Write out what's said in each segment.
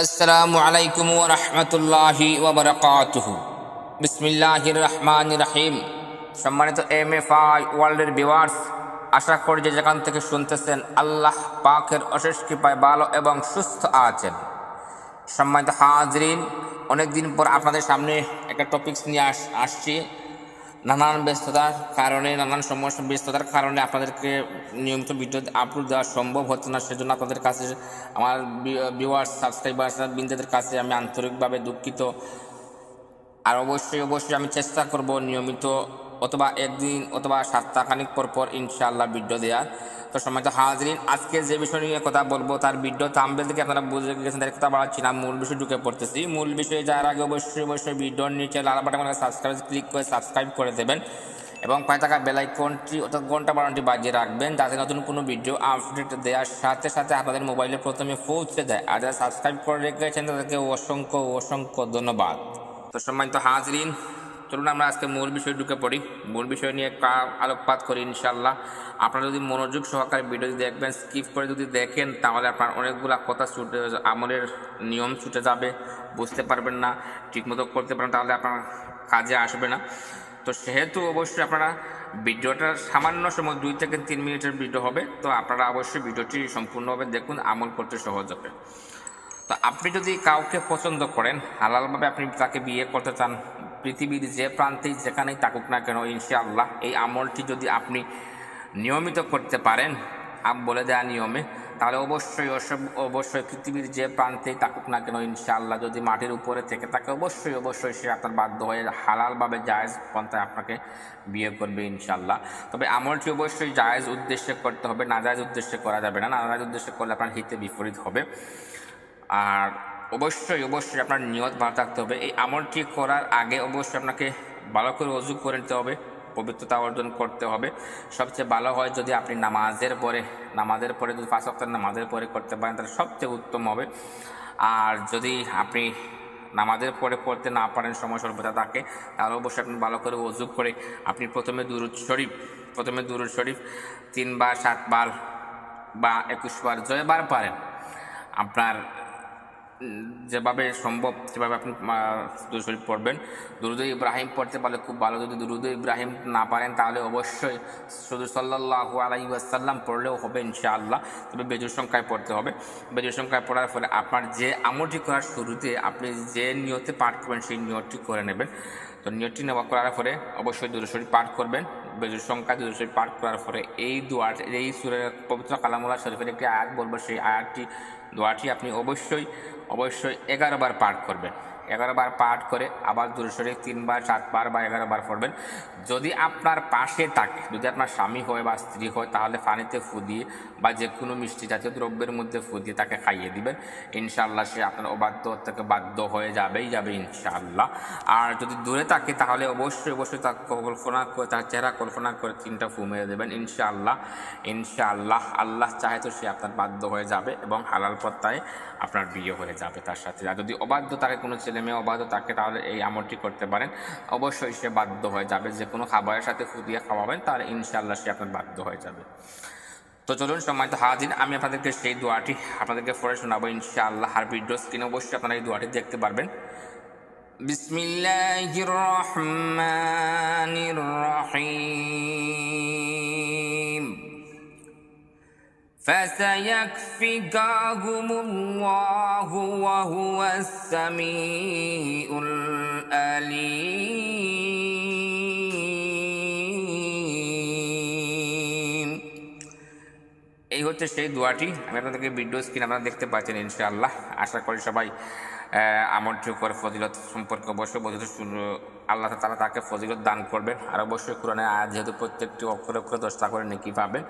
আসসালামু আলাইকুম ওয়া রাহমাতুল্লাহি ওয়া বারাকাতুহু। বিসমিল্লাহির রহমানির রহিম। সম্মানিত এমএফআই ওয়ার্ল্ডের ভিউয়ার্স, আশা করি যে যেখান থেকে শুনতেছেন আল্লাহ পাকের অশেষ কৃপায় ভালো এবং সুস্থ আছেন। সম্মানিত হাজরিন, অনেকদিন পর আপনাদের সামনে একটা টপিকস নিয়ে আসছি। নানান ব্যস্ততার কারণে, নানান সমস্যা ব্যস্ততার কারণে আপনাদেরকে নিয়মিত ভিডিও আপলোড দেওয়া সম্ভব হচ্ছে না। সেজন্য আপনাদের কাছে, আমার ভিউয়ার্স সাবস্ক্রাইবার্স বিন্দুদের কাছে আমি আন্তরিকভাবে দুঃখিত। আর অবশ্যই আমি চেষ্টা করব নিয়মিত অথবা একদিন অথবা সপ্তাহখানিক পর ইনশাআল্লাহ ভিডিও দেওয়ার। তো সম্মানিত হাজরিন, আজকে যে বিষয় নিয়ে কথা বলবো তার ভিডিও থাম্বনেল থেকে আপনারা বুঝে গেছেন, তার কথা বাড়াচ্ছি না, মূল বিষয় ঢুকে পড়তেছি। মূল বিষয়ে যাওয়ার আগে অবশ্যই ভিডিওর নিচে লাল বাটনে সাবস্ক্রাইব ক্লিক করে সাবস্ক্রাইব করে দেবেন এবং পাশে থাকা বেল আইকনটি অর্থাৎ ঘন্টা বাটনটি বাজিয়ে রাখবেন, যাতে নতুন কোনো ভিডিও আপডেট দেওয়ার সাথে সাথে আপনাদের মোবাইলে প্রথমে পৌঁছে দেয়। আর যারা সাবস্ক্রাইব করে রেখেছেন তাদেরকে অসংখ্য ধন্যবাদ। তো সম্মানিত হাজরিন, চলুন আমরা আজকে মূল বিষয় ঢুকে পড়ি। মূল বিষয় নিয়ে আলোকপাত করি ইনশাআল্লাহ। আপনারা যদি মনোযোগ সহকারে ভিডিওটি দেখবেন, স্কিপ করে যদি দেখেন, তাহলে আপনার অনেকগুলা কথা আমলের নিয়ম ছুটে যাবে, বুঝতে পারবেন না, ঠিকমতো করতে পারেন, তাহলে আপনার কাজে আসবে না। তো সেহেতু অবশ্যই আপনারা ভিডিওটা সামান্য সময় 2 থেকে 3 মিনিটের ভিডিও হবে, তো আপনারা অবশ্যই ভিডিওটি সম্পূর্ণভাবে দেখুন, আমল করতে সহজ হবে। তো আপনি যদি কাউকে পছন্দ করেন, হালালভাবে আপনি তাকে বিয়ে করতে চান, পৃথিবীর যে প্রান্তেই যেখানেই থাকুক না কেন, ইনশাআল্লাহ এই আমলটি যদি আপনি নিয়মিত করতে পারেন বলে দেওয়া নিয়মে, তাহলে অবশ্যই পৃথিবীর যে প্রান্তেই থাকুক না কেন, ইনশাআল্লাহ যদি মাটির উপরে থেকে থাকে, অবশ্যই সে আপনার বাধ্য হয়ে হালালভাবে জায়েজ পন্থায় আপনাকে বিয়ে করবে ইনশাআল্লাহ। তবে আমলটি অবশ্যই জায়েজ উদ্দেশ্যে করতে হবে, নাজায়েজ উদ্দেশ্যে করা যাবে না। নাজায়েজ উদ্দেশ্যে করলে আপনার হিতে বিপরীত হবে। আর অবশ্যই আপনার নিয়ত ভালো থাকতে হবে। এই আমলটি করার আগে অবশ্যই আপনাকে ভালো করে ওযু করে নিতে হবে, পবিত্রতা অর্জন করতে হবে। সবচেয়ে ভালো হয় যদি আপনি নামাজের পরে যদি 5 ওয়াক্ত নামাজের পরে করতে পারেন, তাহলে সবচেয়ে উত্তম হবে। আর যদি আপনি নামাজের পরে পড়তে না পারেন, সময় স্বল্পতা থাকে, তাহলে অবশ্যই আপনি ভালো করে ওযু করে আপনি প্রথমে দুরূদ শরীফ 3 বার 7 বার বা 21 বার জয়বার পারেন, আপনার যেভাবে সম্ভব সেভাবে আপনি দুরূদ শরীফ পড়বেন। দুরূদ ইব্রাহিম পড়তে পারলে খুব ভালো। যদি দুরূদ ইব্রাহিম না পারেন, তাহলে অবশ্যই শুধু সাল্লাল্লাহু আলাইহি ওয়াসাল্লাম পড়লেও হবে ইনশাআল্লাহ। তবে বেজোড় সংখ্যায় পড়তে হবে। বেজোড় সংখ্যায় পড়ার ফলে আপনার যে আমলটি করার শুরুতে আপনি যে নিয়তে পাঠ করবেন, সেই নিয়তটি করে নেবেন। তো নিয়তটি নেওয়া করার পরে অবশ্যই দুরূদ শরীফ পাঠ করবেন। বেজোড় সংখ্যা দুরূদ শরীফ পাঠ করার পরে এই সূরা পবিত্র কালামুল্লাহ শরীফের একটি আয়াত বলবো, সেই দোয়াটি আপনি অবশ্যই 11 বার পাঠ করবেন। 11 বার পাঠ করে আবার দুরূদ শরীফ 3 বার 7 বার বা 11 বার পড়বেন। যদি আপনার পাশে থাকে, যদি আপনার স্বামী হয় বা স্ত্রী হয়, তাহলে পানিতে ফু দিয়ে বা যে কোনো মিষ্টি জাতীয় দ্রব্যের মধ্যে ফু দিয়ে তাকে খাইয়ে দিবেন। ইনশাআল্লাহ সে আপনার অবাধ্য থেকে বাধ্য হয়ে যাবে ইনশাআল্লাহ। আর যদি দূরে থাকে, তাহলে অবশ্যই তার তার চেহারা কল্পনা করে 3টা ফু মেরে দেবেন ইনশাআল্লাহ। আল্লাহ চাহে তো সে আপনার বাধ্য হয়ে যাবে এবং হালাল পন্থায় আপনার বিয়ে হয়ে যাবে তার সাথে। আর যদি অবাধ্য থাকে, কোনো ছেলে মেয়ে অবাধ্য থাকে, তাহলে এই আমলটি করতে পারেন, অবশ্যই সে বাধ্য হয়ে যাবে। যে কোনো খাবারের সাথে ফু দিয়ে খাওয়াবেন, তাহলে ইনশাআল্লাহ সে আপনার বাধ্য হয়ে যাবে। তো চলুন সম্মানিত হাজির, আমি আপনাদেরকে সেই দোয়াটি আপনাদেরকে পড়ে শোনাবো ইনশাআল্লাহ। আর ভিডিও স্ক্রিনে অবশ্যই আপনারা এই দোয়াটি দেখতে পারবেন। বিসমিল্লাহির রহমানির রহিম। فسيكفيكهم الله وهو السميع العليم। এই হচ্ছে সেই দোয়াটি। আমি আপনাদেরকে ভিডিও স্ক্রিন আপনারা দেখতে পাচ্ছেন ইনশাআল্লাহ। আশা করি সবাই আমলটি করে ফজিলত সম্পর্কে অবশ্যই আল্লাহ তাআলা তাকে ফজিলত দান করবেন। আর অবশ্যই কোরআনের আয়াত যেহেতু প্রত্যেকটি অক্ষরে 10টা করে নেকি পাবেন।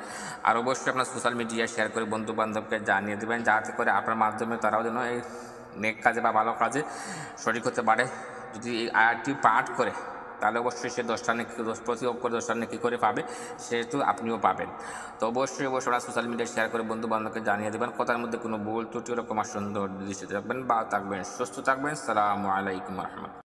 আর অবশ্যই আপনার সোশ্যাল মিডিয়ায় শেয়ার করে বন্ধু বান্ধবকে জানিয়ে দেবেন, যাতে করে আপনার মাধ্যমে তারাও যেন এই নেক কাজে বা ভালো কাজে শরীক হতে পারে। যদি এই আয়াতটি পাঠ করে, তাহলে অবশ্যই সে 10টা নেকি, 10 প্রতি অক্ষরে 10টা নেকি করে পাবে, সেহেতু আপনিও পাবেন। তো অবশ্যই আপনারা সোশ্যাল মিডিয়ায় শেয়ার করে বন্ধু বান্ধবকে জানিয়ে দেবেন। কথার মধ্যে কোনো ভুল ত্রুটি এরকম সুন্দর দৃষ্টিতে রাখবেন, বা থাকবেন, সুস্থ থাকবেন। আসসালামু আলাইকুম ওয়া রাহমাতুল্লাহ।